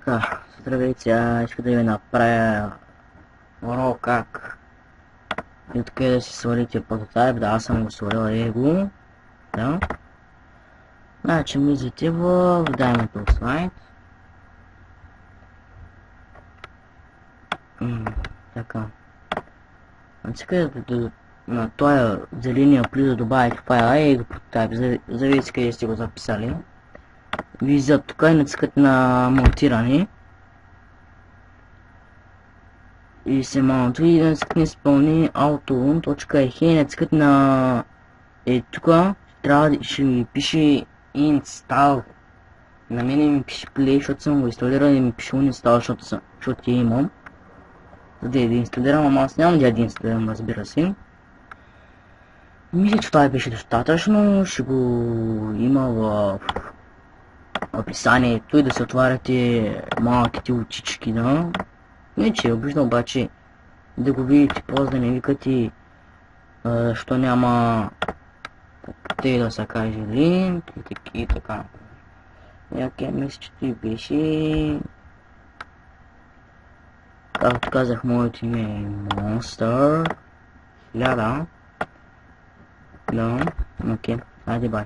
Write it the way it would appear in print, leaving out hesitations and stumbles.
Така, здравейте, иска да ви направя урок как и откъде да си свалите прототайп. Да, аз съм го свалил его. Да. Значи влизате в Diamond Slide. Така. Значи където на този зеления плюс да добавите файла его прототайп, зависи къде сте го записали. Влизат тук и натискате на монтиране. И се маунтва и да натискат на изпълни auto.exe и натискат на тук трябва да ще ми пише install. На мене ми пише play, защото съм го инсталирал и ми пише uninstall, защото я имам. За да инсталирам, ама аз нямам да инсталирам, разбира се. Мисля, че това беше достатъчно, ще го има в описанието и да се отваряте малките очички, да. Не, че е обична, обаче да го видите после, да не викате, що няма те да се каже линк и така. Яке мисля, че ти беше. Както казах, моето име е Monster 1000. Да, окей, айде бай.